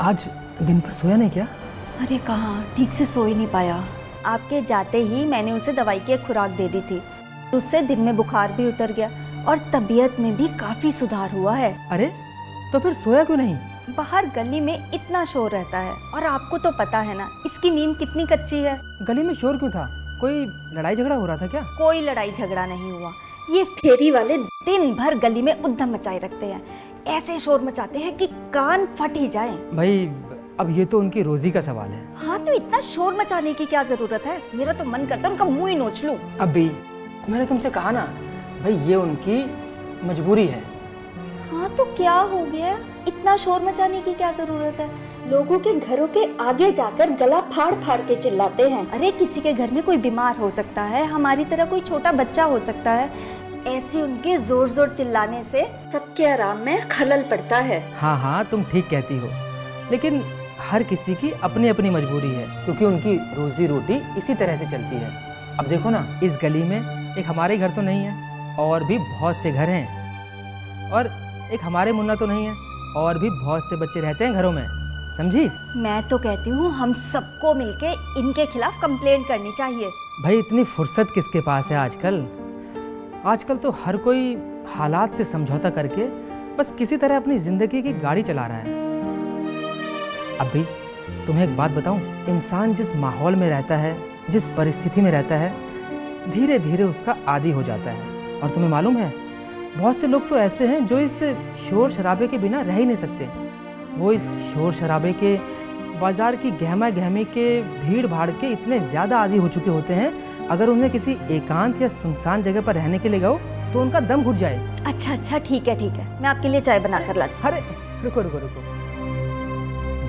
आज दिन भर सोया नहीं क्या? अरे कहाँ, ठीक से सो ही नहीं पाया। आपके जाते ही मैंने उसे दवाई की एक खुराक दे दी थी, उससे दिन में बुखार भी उतर गया और तबीयत में भी काफी सुधार हुआ है। अरे तो फिर सोया क्यों नहीं? बाहर गली में इतना शोर रहता है और आपको तो पता है ना इसकी नींद कितनी कच्ची है। गली में शोर क्यों था? कोई लड़ाई झगड़ा हो रहा था क्या? कोई लड़ाई झगड़ा नहीं हुआ। ये फेरी वाले दिन भर गली में उद्दम मचाए रखते हैं, ऐसे शोर मचाते हैं कि कान फट ही जाए। भाई अब ये तो उनकी रोजी का सवाल है। हाँ तो इतना शोर मचाने की क्या जरूरत है? मेरा तो मन करता है उनका मुंह ही नोच लूं। अभी मैंने तुमसे कहा ना भाई, ये उनकी मजबूरी है। हाँ तो क्या हो गया, इतना शोर मचाने की क्या जरूरत है? लोगों के घरों के आगे जाकर गला फाड़ फाड़ के चिल्लाते हैं। अरे किसी के घर में कोई बीमार हो सकता है, हमारी तरह कोई छोटा बच्चा हो सकता है, ऐसे उनके जोर जोर चिल्लाने से सबके आराम में खलल पड़ता है। हाँ हाँ तुम ठीक कहती हो, लेकिन हर किसी की अपनी अपनी मजबूरी है, क्योंकि उनकी रोजी रोटी इसी तरह से चलती है। अब देखो ना, इस गली में एक हमारे घर तो नहीं है, और भी बहुत से घर हैं, और एक हमारे मुन्ना तो नहीं है, और भी बहुत से बच्चे रहते हैं घरों में, समझी? मैं तो कहती हूँ हम सबको मिलके इनके खिलाफ कंप्लेंट करनी चाहिए। भाई इतनी फुर्सत किसके पास है आजकल? आजकल तो हर कोई हालात से समझौता करके बस किसी तरह अपनी जिंदगी की गाड़ी चला रहा है। अब भी तुम्हें एक बात बताऊं, इंसान जिस माहौल में रहता है, जिस परिस्थिति में रहता है, धीरे धीरे उसका आदी हो जाता है। और तुम्हें मालूम है, बहुत से लोग तो ऐसे हैं जो इस शोर शराबे के बिना रह ही नहीं सकते। वो इस शोर शराबे के, बाजार की गहमा गहमी के, भीड़ भाड़ के इतने ज़्यादा आदी हो चुके होते हैं, अगर उन्हें किसी एकांत या सुनसान जगह पर रहने के लिए गओ तो उनका दम घुट जाए। अच्छा ठीक है, मैं आपके लिए चाय बना कर लाती हूँ। अरे रुको,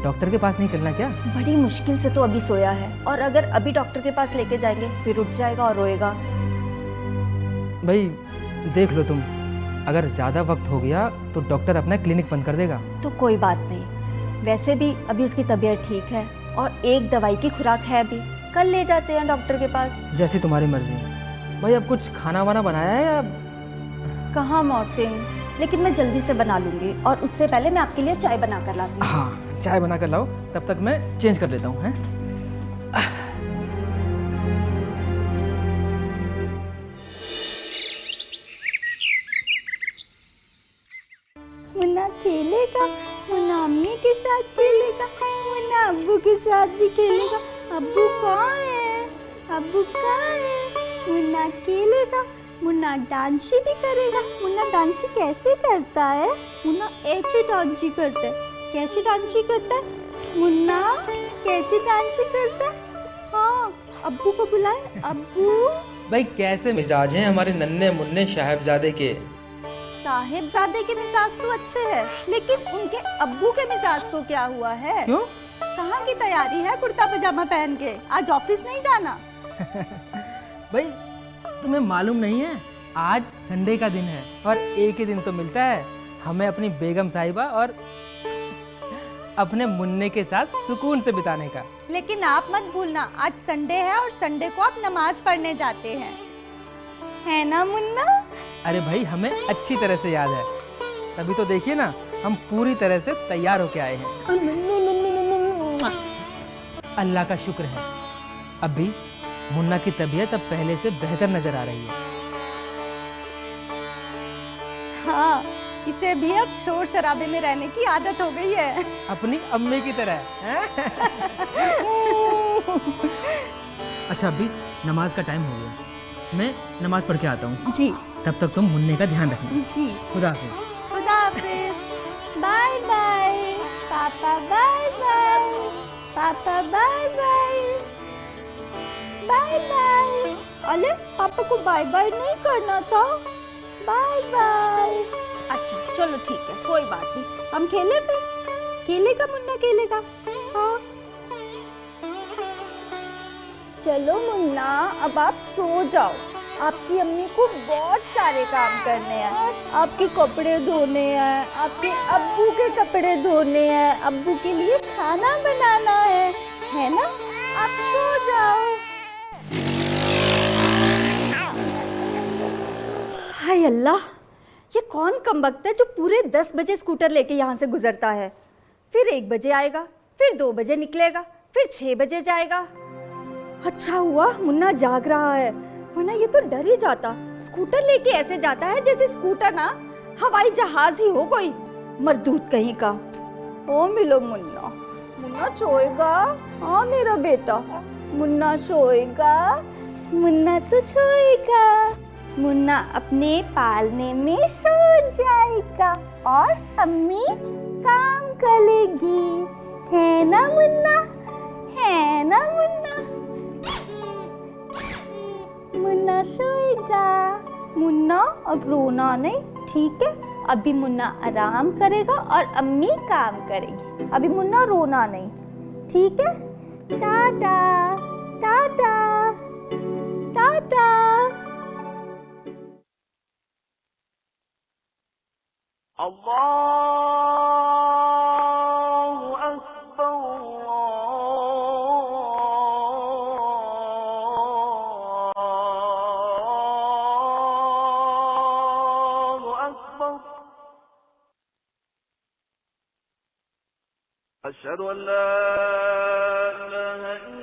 डॉक्टर के पास नहीं चलना क्या? बड़ी मुश्किल से तो अभी सोया है, और अगर अभी डॉक्टर के पास लेके जाएंगे फिर उठ जाएगा और रोएगा। भाई देख लो तुम, अगर ज़्यादा वक्त हो गया तो डॉक्टर अपना क्लिनिक बंद कर देगा। तो कोई बात नहीं, वैसे भी अभी उसकी तबीयत ठीक है और एक दवाई की खुराक है भी, कल ले जाते हैं डॉक्टर के पास। जैसी तुम्हारी मर्जी। भाई अब कुछ खाना वाना बनाया है या? कहाँ मौसिम, लेकिन मैं जल्दी से बना लूंगी, और उससे पहले मैं आपके लिए चाय बना कर लाती हूँ। हाँ चाय बना कर लाओ, तब तक मैं चेंज कर लेता हूँ। हैं? मुन्ना खेलेगा, मुन्ना अम्मी के साथ खेलेगा, मुन्ना अब्बू के साथ भी खेलेगा। अब्बू कहाँ है? अब्बू कहाँ है? मुन्ना खेलेगा, मुन्ना डांसी भी करेगा। मुन्ना डांसी कैसे करता है? मुन्ना ऐसे डांसी करता है। कैसे डांसी करता है? मुन्ना कैसे डांसी करता है? हाँ, अब्बू को बुलाए। अब्बू। भाई कैसे मिजाज हैं हमारे नन्हे मुन्ने साहिबजादे के? साहिबजादे के मिजाज तो अच्छे हैं, लेकिन उनके अब्बू के मिजाज को क्या हुआ है? क्यों? कहाँ की तैयारी है कुर्ता पजामा पहन के? आज ऑफिस नहीं जाना? भाई तुम्हें मालूम नहीं है, आज संडे का दिन है, और एक ही दिन तो मिलता है हमें अपनी बेगम साहिबा और अपने मुन्ने के साथ सुकून से बिताने का। लेकिन आप मत भूलना, आज संडे है और संडे को आप नमाज पढ़ने जाते हैं, है ना मुन्ना? अरे भाई हमें अच्छी तरह से याद है, तभी तो देखिए ना हम पूरी तरह से तैयार होके आए हैं। अल्लाह का शुक्र है, अभी मुन्ना की तबीयत अब पहले से बेहतर नजर आ रही है। हाँ, इसे भी अब शोर शराबे में रहने की आदत हो गई है, अपनी अम्मी की तरह। अच्छा अभी नमाज का टाइम हो गया, मैं नमाज पढ़ के आता हूँ। जी। तब तक तुम मुन्ने का ध्यान रखना। जी। खुदा हाफिज। खुदा हाफिज। बाय बाय पापा, बाय बाय पापा, बाय बाय बाय बाय। अरे पापा को बाय बाय नहीं करना था। Bye bye. अच्छा चलो ठीक है, कोई बात नहीं, हम खेले फिर। खेलेगा मुन्ना, खेलेगा। हाँ चलो मुन्ना, अब आप सो जाओ, आपकी अम्मी को बहुत सारे काम करने हैं। आपके कपड़े धोने हैं, आपके अब्बू के कपड़े धोने हैं, अब्बू के लिए खाना बनाना है ना? आप सो जाओ। हाय अल्लाह, ये कौन कमबख्त है जो पूरे 10 बजे स्कूटर लेके यहाँ से गुजरता है? फिर 1 बजे आएगा, फिर 2 बजे निकलेगा, फिर 6 बजे जाएगा। अच्छा हुआ मुन्ना जाग रहा है, वरना ये तो डर ही जाता। स्कूटर लेके ऐसे जाता है जैसे स्कूटर ना हवाई जहाज ही हो कोई, मरदूत कहीं का। ओ मिलो मुन्ना, मुन्ना सोएगा? हाँ मेरा बेटा, मुन्ना सोएगा, मुन्ना तो सोएगा। मुन्ना अपने पालने में सो जाएगा और अम्मी काम करेगी, है ना मुन्ना? है ना मुन्ना? मुन्ना सोएगा। मुन्ना अब रोना नहीं, ठीक है? अभी मुन्ना आराम करेगा और अम्मी काम करेगी। अभी मुन्ना रोना नहीं, ठीक है? टाटा टाटा टाटा। अल्लाहु अकबर, अल्लाहु अकबर, अशहदु अन ला इलाहा इल्लल्लाह।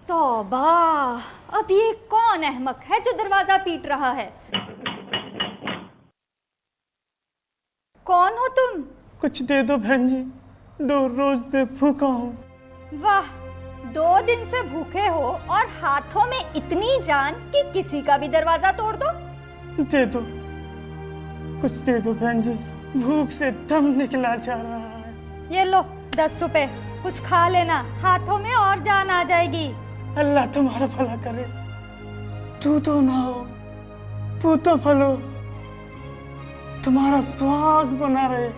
तौबा, अब ये कौन अहमक है जो दरवाजा पीट रहा है? कौन हो तुम? कुछ दे दो बहन जी, 2 रोज से भूखा हूँ। वाह, 2 दिन से भूखे हो और हाथों में इतनी जान कि किसी का भी दरवाजा तोड़ दो। दे दो, कुछ दे दो बहन जी, भूख से दम निकला जा रहा है। ये लो 10 रुपए, कुछ खा लेना, हाथों में और जान आ जाएगी। अल्लाह तुम्हारा भला करे। तू तो ना हो, तू तो फलो, तुम्हारा सुहाग बना रहे।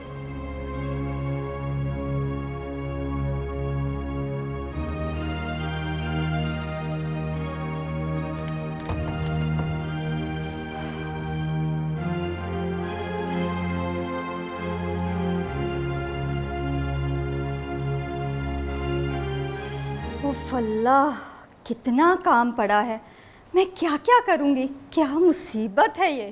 उफ़ अल्लाह, कितना काम पड़ा है, मैं क्या क्या करूँगी? क्या मुसीबत है ये।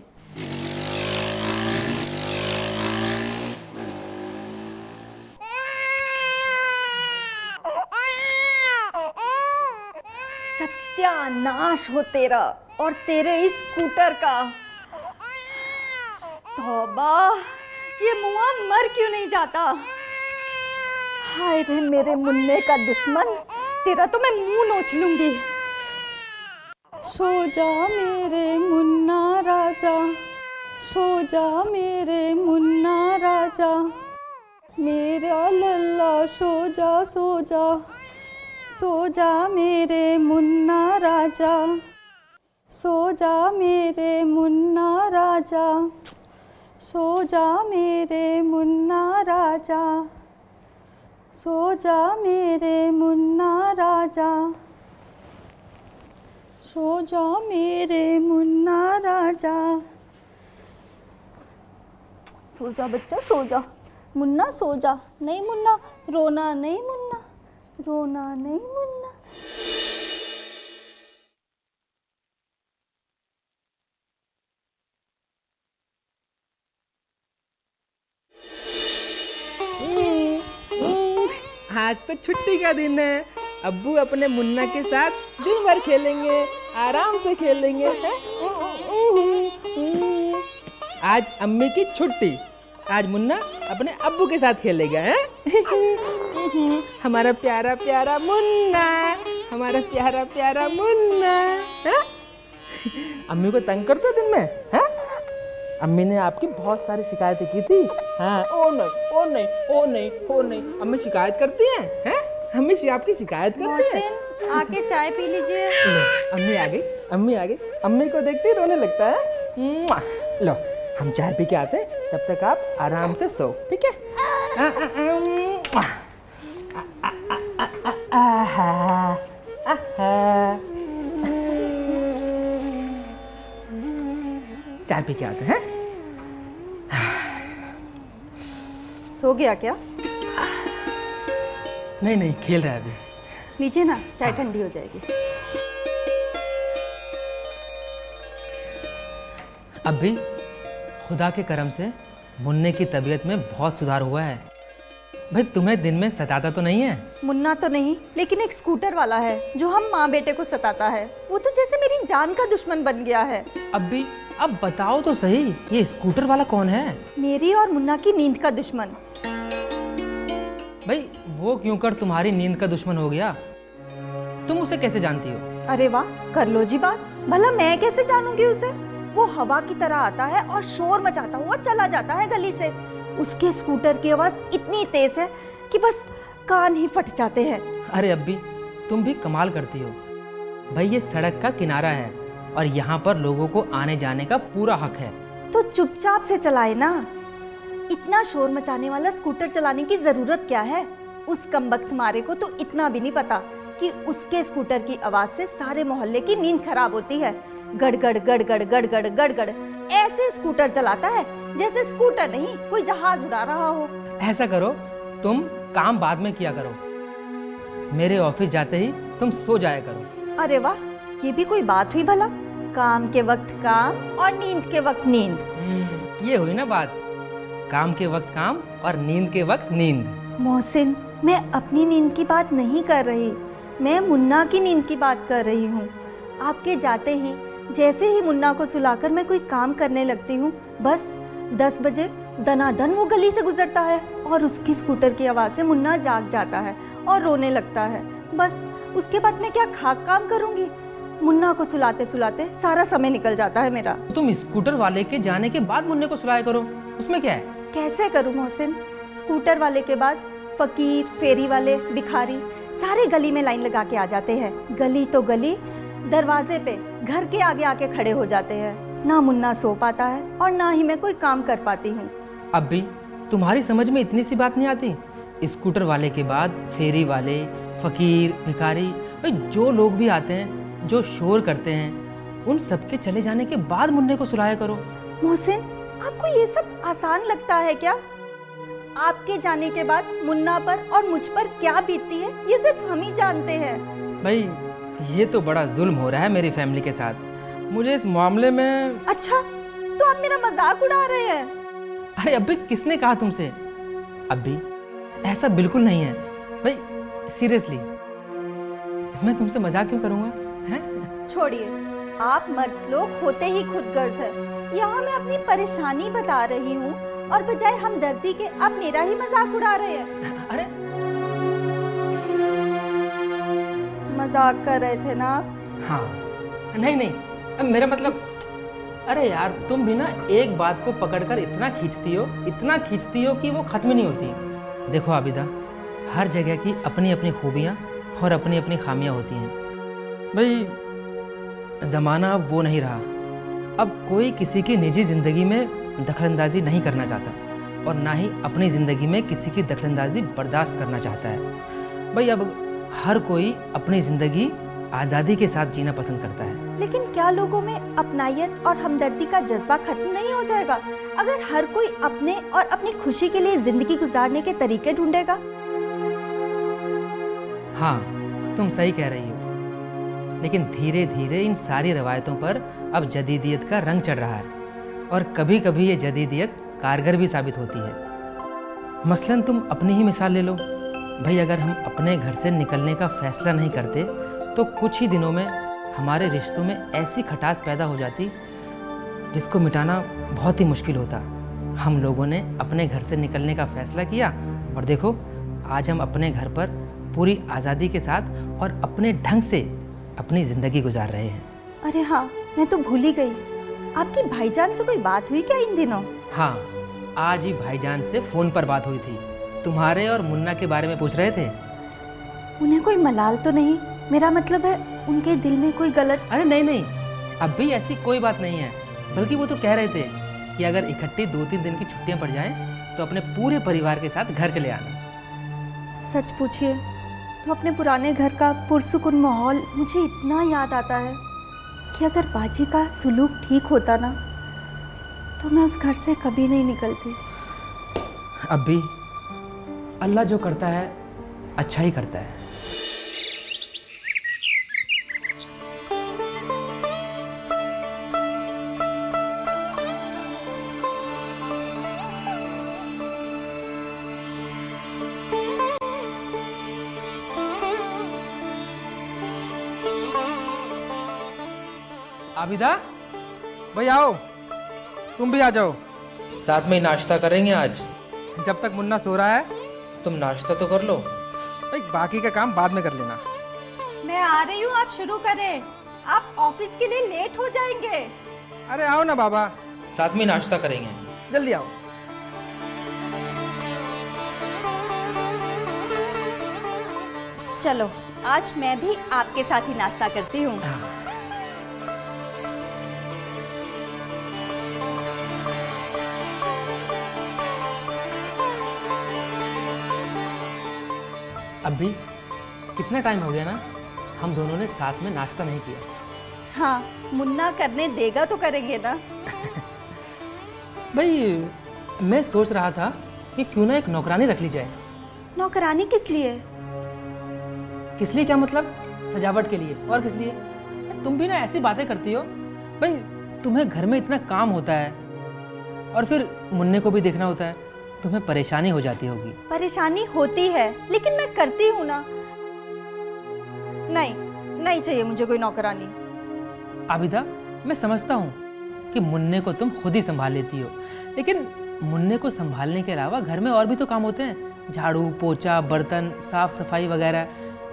सत्यानाश हो तेरा और तेरे इस स्कूटर का। तौबा, ये मुआ मर क्यों नहीं जाता? हाय रे मेरे मुन्ने का दुश्मन, तेरा तो मैं मुंह नोच लूंगी। सो जा मेरे मुन्ना राजा, सो जा मेरे मुन्ना राजा, मेरा लल्ला सो जा सो जा, सो जा मेरे मुन्ना राजा, सो जा मेरे मुन्ना राजा, सो जा मेरे मुन्ना राजा, सो जा मेरे मुन्ना राजा, सो जा मेरे मुन्ना राजा। सो जा बच्चा, सो जा मुन्ना, सो जा। नहीं मुन्ना, रोना नहीं मुन्ना, रोना नहीं मुन्ना। आज तो छुट्टी का दिन है, अब्बू अपने मुन्ना के साथ दिन भर खेलेंगे, आराम से खेलेंगे। आज अम्मी की छुट्टी, आज मुन्ना अपने अब्बू के साथ खेलेगा। है हमारा प्यारा प्यारा मुन्ना, हमारा प्यारा प्यारा मुन्ना। है? अम्मी को तंग करते दिन में? है? अम्मी ने आपकी बहुत सारी शिकायतें की थी। हाँ, ओ नहीं ओ नहीं ओ नहीं ओ नहीं, अम्मी शिकायत करती हैं? हैं? अम्मी आपकी शिकायत करती हैं? मोहसिन, आके चाय पी लीजिए। लो, अम्मी आ गई, अम्मी आ गई। अम्मी को देखते ही रोने लगता है। लो, हम चाय पी के आते हैं, तब तक आप आराम से सो, ठीक है? चाय पी के आते हैं। सो गया क्या? नहीं नहीं, खेल रहा है अभी। लीजिए ना, चाय ठंडी हो जाएगी। अब भी खुदा के करम से मुन्ने की तबीयत में बहुत सुधार हुआ है। भाई तुम्हें दिन में सताता तो नहीं है? मुन्ना तो नहीं, लेकिन एक स्कूटर वाला है जो हम माँ बेटे को सताता है। वो तो जैसे मेरी जान का दुश्मन बन गया है। अब भी अब बताओ तो सही, ये स्कूटर वाला कौन है? मेरी और मुन्ना की नींद का दुश्मन। भाई वो क्यों कर तुम्हारी नींद का दुश्मन हो गया? तुम उसे कैसे जानती हो? अरे वाह, कर लो जी बात। भला मैं कैसे जानूंगी उसे? वो हवा की तरह आता है और शोर मचाता हुआ चला जाता है गली से। उसके स्कूटर की आवाज इतनी तेज है कि बस कान ही फट जाते हैं। अरे अब भी तुम भी कमाल करती हो। भाई ये सड़क का किनारा है और यहाँ पर लोगों को आने जाने का पूरा हक है। तो चुपचाप से चलाए ना। इतना शोर मचाने वाला स्कूटर चलाने की जरूरत क्या है? उस कमबख्त मारे को तो इतना भी नहीं पता कि उसके स्कूटर की आवाज से सारे मोहल्ले की नींद खराब होती है। गड़गड़ गड़गड़ गड़गड़ गड़गड़ ऐसे स्कूटर चलाता है जैसे स्कूटर नहीं कोई जहाज उड़ा रहा हो। ऐसा करो, तुम काम बाद में किया करो। मेरे ऑफिस जाते ही तुम सो जाया करो। अरे वाह, ये भी कोई बात हुई भला? काम के वक्त काम और नींद के वक्त नींद। ये हुई ना बात, काम के वक्त काम और नींद के वक्त नींद। मोहसिन, मैं अपनी नींद की बात नहीं कर रही, मैं मुन्ना की नींद की बात कर रही हूँ। आपके जाते ही जैसे ही मुन्ना को सुलाकर मैं कोई काम करने लगती हूँ, बस 10 बजे दनादन वो गली से गुजरता है और उसकी स्कूटर की आवाज़ से मुन्ना जाग जाता है और रोने लगता है। बस उसके बाद मैं क्या खाक काम करूँगी? मुन्ना को सुलाते सुलाते सारा समय निकल जाता है मेरा। तुम स्कूटर वाले के जाने के बाद मुन्ने को सुलाया करो, उसमें क्या है? कैसे करूँ मोहसिन? स्कूटर वाले के बाद फकीर, फेरी वाले, भिखारी सारे गली में लाइन लगा के आ जाते हैं। गली तो गली, दरवाजे पे घर के आगे आके खड़े हो जाते हैं। ना मुन्ना सो पाता है और ना ही मैं कोई काम कर पाती हूँ। अब भी तुम्हारी समझ में इतनी सी बात नहीं आती? स्कूटर वाले के बाद फेरी वाले, फकीर, भिखारी, भाई जो लोग भी आते हैं, जो शोर करते हैं, उन सबके चले जाने के बाद मुन्ने को सुलाया करो। मोहसिन, आपको ये सब आसान लगता है क्या? आपके जाने के बाद मुन्ना पर और मुझ पर क्या बीतती है ये सिर्फ हम ही जानते हैं। भाई ये तो बड़ा जुल्म हो रहा है मेरी फैमिली के साथ। मुझे इस मामले में... अच्छा, तो आप मेरा मजाक उड़ा रहे हैं? अरे अभी किसने कहा तुमसे? अभी ऐसा बिल्कुल नहीं है भाई, सीरियसली मैं तुमसे मजाक क्यों करूंगा? हैं? छोड़िए, आप मर्द लोग होते ही खुदगर्ज है। यहाँ मैं अपनी परेशानी बता रही हूँ और बजाय हमदर्दी के आप मेरा ही मजाक उड़ा रहे हैं। अरे मजाक कर रहे थे ना आप? हाँ, नहीं नहीं, अब मेरा मतलब... अरे यार तुम भी ना एक बात को पकड़कर इतना खींचती हो कि वो खत्म ही नहीं होती। देखो आबिदा, हर जगह की अपनी अपनी खूबियाँ और अपनी अपनी खामियाँ होती हैं। भाई ज़माना अब वो नहीं रहा। अब कोई किसी की निजी ज़िंदगी में दखलंदाजी नहीं करना चाहता और ना ही अपनी ज़िंदगी में किसी की दखलंदाजी बर्दाश्त करना चाहता है। भाई अब हर कोई अपनी ज़िंदगी आज़ादी के साथ जीना पसंद करता है। लेकिन क्या लोगों में अपनायत और हमदर्दी का जज्बा खत्म नहीं हो जाएगा अगर हर कोई अपने और अपनी खुशी के लिए जिंदगी गुजारने के तरीके ढूंढेगा? हाँ, तुम सही कह रही हो, लेकिन धीरे धीरे इन सारी रवायतों पर अब जदीदियत का रंग चढ़ रहा है और कभी कभी ये जदीदियत कारगर भी साबित होती है। मसलन तुम अपनी ही मिसाल ले लो। भाई अगर हम अपने घर से निकलने का फैसला नहीं करते तो कुछ ही दिनों में हमारे रिश्तों में ऐसी खटास पैदा हो जाती जिसको मिटाना बहुत ही मुश्किल होता। हम लोगों ने अपने घर से निकलने का फैसला किया और देखो आज हम अपने घर पर पूरी आज़ादी के साथ और अपने ढंग से अपनी ज़िंदगी गुजार रहे हैं। अरे हाँ, मैं तो भूल ही गई। आपकी भाईजान से कोई बात हुई क्या इन दिनों? हाँ, आज ही भाईजान से फ़ोन पर बात हुई थी। तुम्हारे और मुन्ना के बारे में पूछ रहे थे। उन्हें कोई मलाल तो नहीं? मेरा मतलब है उनके दिल में कोई गलत... अरे नहीं नहीं, अब भी ऐसी कोई बात नहीं है। बल्कि वो तो कह रहे थे कि अगर इकट्ठी 2-3 दिन की छुट्टियां पड़ जाएं तो अपने पूरे परिवार के साथ घर चले आना। सच पूछिए तो अपने पुराने घर का पुरसुकून माहौल मुझे इतना याद आता है कि अगर बाजी का सुलूक ठीक होता ना तो मैं उस घर से कभी नहीं निकलती। अब भी अल्लाह जो करता है अच्छा ही करता है। आबिदा भाई आओ, तुम भी आ जाओ। साथ में ही नाश्ता करेंगे आज। जब तक मुन्ना सो रहा है तुम नाश्ता तो कर लो। भाई, बाकी का काम बाद में कर लेना। मैं आ रही हूँ, आप शुरू करें। आप ऑफिस के लिए लेट हो जाएंगे। अरे आओ ना बाबा, साथ में ही नाश्ता करेंगे। जल्दी आओ। चलो आज मैं भी आपके साथ ही नाश्ता करती हूँ। अब भी कितना टाइम हो गया ना, हम दोनों ने साथ में नाश्ता नहीं किया। हाँ, मुन्ना करने देगा तो करेंगे ना। भाई मैं सोच रहा था कि क्यों ना एक नौकरानी रख ली जाए। नौकरानी किस लिए? किस लिए क्या मतलब? सजावट के लिए, और किस लिए? तुम भी ना ऐसी बातें करती हो। भाई तुम्हें घर में इतना काम होता है और फिर मुन्ने को भी देखना होता है, तुम्हें परेशानी हो जाती होगी। परेशानी होती है लेकिन मैं करती हूँ ना। नहीं, नहीं चाहिए मुझे कोई नौकरानी। आबिदा, मैं समझता हूँ कि मुन्ने को तुम खुद ही संभाल लेती हो, लेकिन मुन्ने को संभालने के अलावा घर में और भी तो काम होते हैं, झाड़ू पोछा, बर्तन, साफ सफाई वगैरह।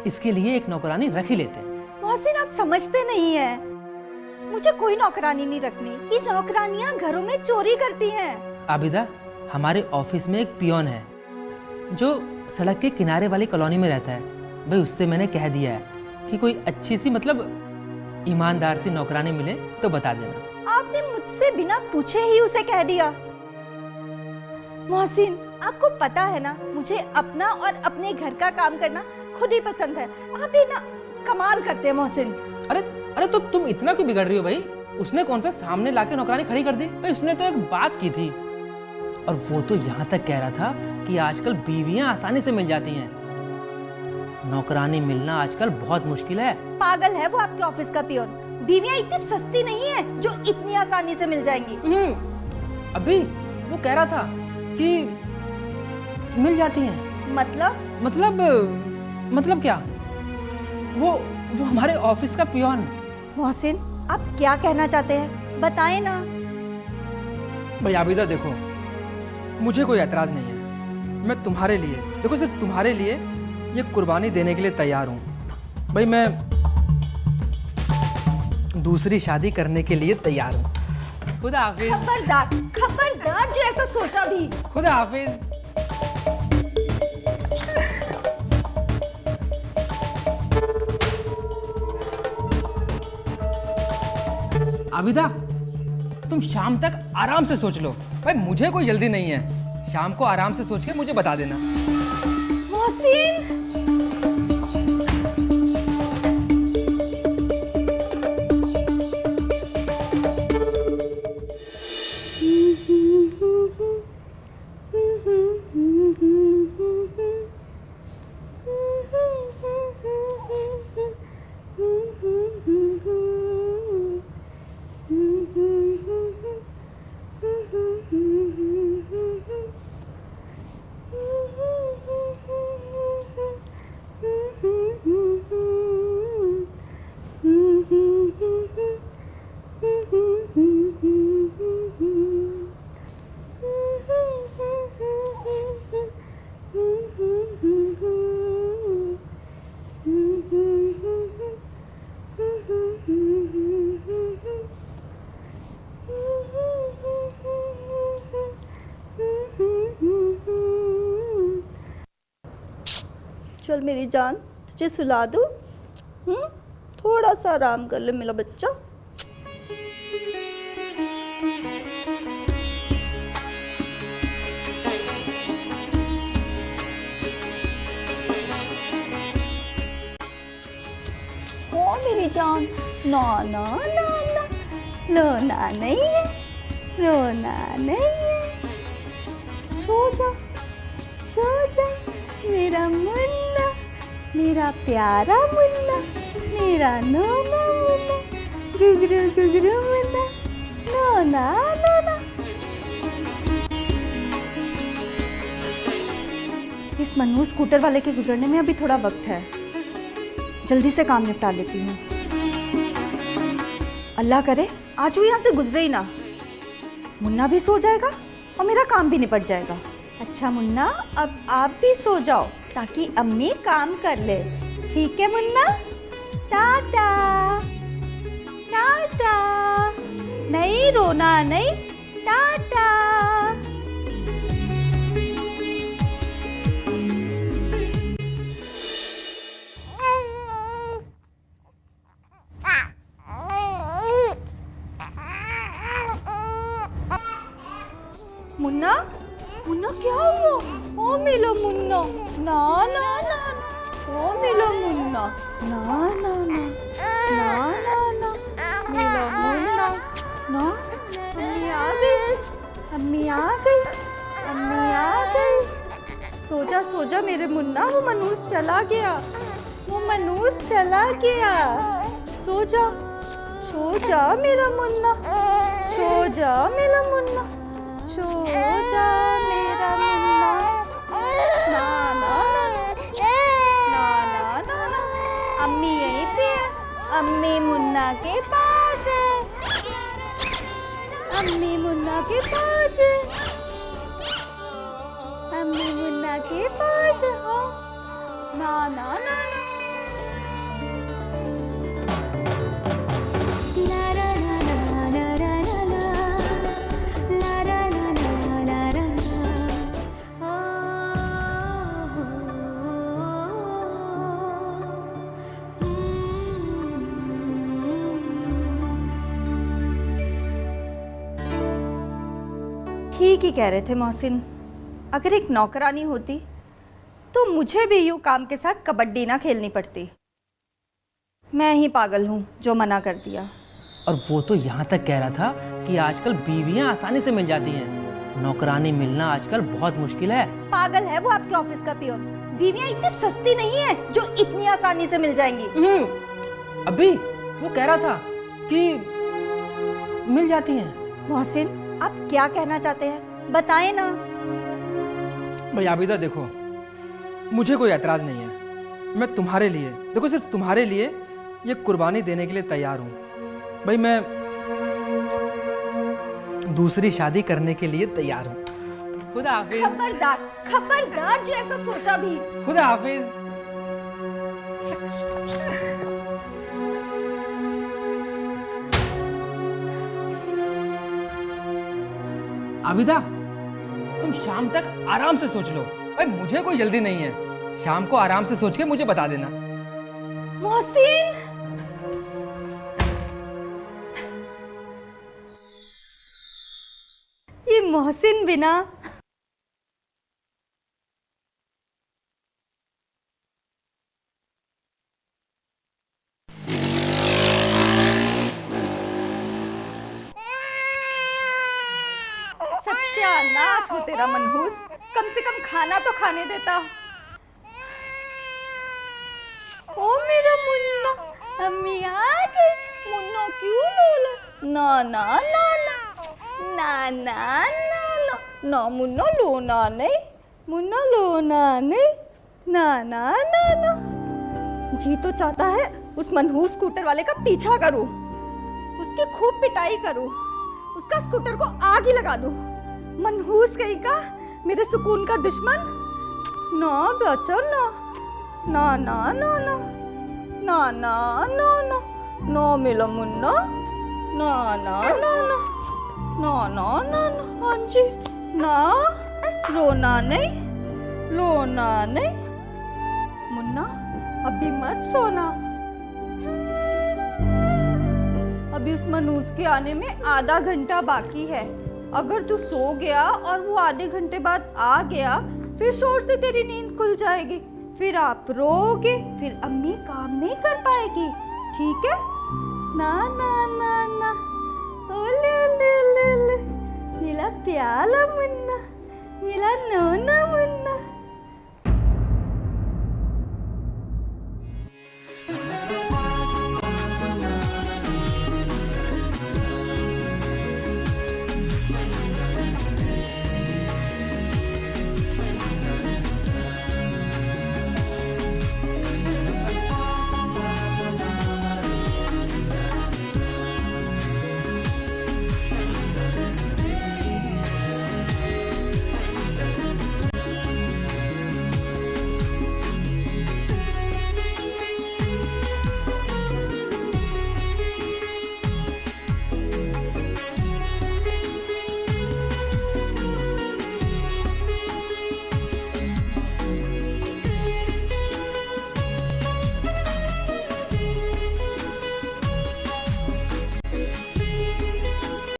इसके लिए एक नौकरानी रख ही लेते हैं। मोहसिन, आप समझते नहीं हैं। मुझे कोई नौकरानी नहीं रखनी। ये नौकरानियां घरों में चोरी करती हैं। आबिदा, हमारे ऑफिस में एक पियोन है जो सड़क के किनारे वाली कॉलोनी में रहता है। भाई उससे मैंने कह दिया है कि कोई अच्छी सी मतलब ईमानदार सी नौकरानी मिले तो बता देना। आपने मुझसे बिना पूछे ही उसे कह दिया। मोहसिन, आपको पता है ना, मुझे अपना और अपने घर का काम करना खुद ही पसंद है। आप भी ना कमाल करते हैं मोहसिन। अरे अरे, तो तुम इतना क्यों बिगड़ रही हो भाई? उसने कौन सा सामने लाके नौकरानी खड़ी कर दी? भाई उसने तो एक बात की थी, और वो तो यहाँ तक कह रहा था कि आजकल बीवियां आसानी से मिल जाती हैं, नौकरानी मिलना आजकल बहुत मुश्किल है। पागल है वो आपके ऑफिस का पियोन। बीवियां इतनी सस्ती नहीं है जो इतनी आसानी से मिल जाएंगी। अभी वो कह रहा था कि मिल जाती हैं। मतलब क्या? वो हमारे ऑफिस का पियोन। मोहसिन, आप क्या कहना चाहते हैं, बताएं ना। भाई आबिदा देखो, मुझे कोई एतराज नहीं है। मैं तुम्हारे लिए, देखो सिर्फ तुम्हारे लिए ये कुर्बानी देने के लिए तैयार हूँ। भाई मैं दूसरी शादी करने के लिए तैयार हूँ। खुदा हाफिज। खबरदार, खबरदार जो ऐसा सोचा भी। खुदा हाफिज। आबिदा, तुम शाम तक आराम से सोच लो। भाई मुझे कोई जल्दी नहीं है। शाम को आराम से सोच के मुझे बता देना। मोहसिन, चल मेरी जान, तुझे सुला दूं? थोड़ा सा आराम कर ले मेरा बच्चा। ओ मेरी जान, ना ना ना ना, लोना नहीं है। रोना नहीं है। सो जा, सो जा मेरा मुन्ना, मेरा प्यारा मुन्ना, मेरा नोना मुन्ना, गुगरू गुगरू मुन्ना, नोना नोना। इस मनु स्कूटर वाले के गुजरने में अभी थोड़ा वक्त है, जल्दी से काम निपटा लेती हूँ। अल्लाह करे आज वो यहाँ से गुजरे ही ना, मुन्ना भी सो जाएगा और मेरा काम भी निपट जाएगा। अच्छा मुन्ना, अब आप भी सो जाओ ताकि अम्मी काम कर ले। ठीक है मुन्ना, टाटा टाटा। नहीं रोना नहीं, टाटा। मुन्ना, मुन्ना क्या हुआ? ओ मिलो मुन्ना, ना ना ना, ओ मिलो मुन्ना, ना ना ना, ना ना ना, मिलो मुन्ना, ना। अम्मी आ गई, अम्मी आ गई, अम्मी आ गई। सो जा मेरे मुन्ना, वो मनूस चला गया, वो मनूस चला गया। सो जा मेरा मुन्ना, सो जा मेरा मुन्ना, सो जा मेरा मुन्ना। ना ना ना ना ना ना, अम्मी यहीं पे है, अम्मी मुन्ना के पास है, अम्मी मुन्ना के पास है, अम्मी मुन्ना के पास है। ना ना ना ना। ठीक ही कह रहे थे मोहसिन, अगर एक नौकरानी होती तो मुझे भी यूं काम के साथ कबड्डी ना खेलनी पड़ती। मैं ही पागल हूँ जो मना कर दिया। और वो तो यहाँ तक कह रहा था कि आजकल बीवियाँ आसानी से मिल जाती हैं, नौकरानी मिलना आजकल बहुत मुश्किल है। पागल है वो आपके ऑफिस का पियोन, बीवियाँ इतनी सस्ती नहीं है जो इतनी आसानी से मिल जाएंगी। अभी वो कह रहा था कि मिल जाती हैं। मोहसिन आप क्या कहना चाहते हैं, बताएं ना। भाई आबिदा देखो, मुझे कोई एतराज़ नहीं है, मैं तुम्हारे लिए, देखो सिर्फ तुम्हारे लिए ये कुर्बानी देने के लिए तैयार हूँ। भाई मैं दूसरी शादी करने के लिए तैयार हूँ। खुदा हाफिज। खबरदार खबरदार जो ऐसा सोचा भी। खुदा हाफिज। आबिदा तुम शाम तक आराम से सोच लो, भाई मुझे कोई जल्दी नहीं है, शाम को आराम से सोच के मुझे बता देना। मोहसिन ये मोहसिन बिना सत्यानाश हो तेरा मनहूस, कम से कम खाना तो खाने देता। ओ मेरा मुन्ना, अम्मी आ गई। मुन्ना क्यों बोला? ना ना ना ना ना ना ना ना मुन्ना लोना नहीं, मुन्ना लोना नहीं, ना ना ना ना। जी तो चाहता है उस मनहूस स्कूटर वाले का पीछा करूं, उसकी खूब पिटाई करूं, उसका स्कूटर को आग ही लगा दूं। मनहूस कहीं का, मेरे सुकून का दुश्मन। ना बच्चा ना ना ना ना ना ना ना ना ना ना मिला मुन्ना, ना ना ना ना ना ना ना ना। हाँ जी ना, रोना नहीं, रोना नहीं। मुन्ना अभी मत सोना, अभी उस मनूस के आने में आधा घंटा बाकी है। अगर तू सो गया और वो आधे घंटे बाद आ गया, फिर शोर से तेरी नींद खुल जाएगी, फिर आप रोगे, फिर अम्मी काम नहीं कर पाएगी। ठीक है? ना ना ना ना, ओ ले ले ले ले, मेरा प्याला मुन्ना, मेरा नोना मुन्ना,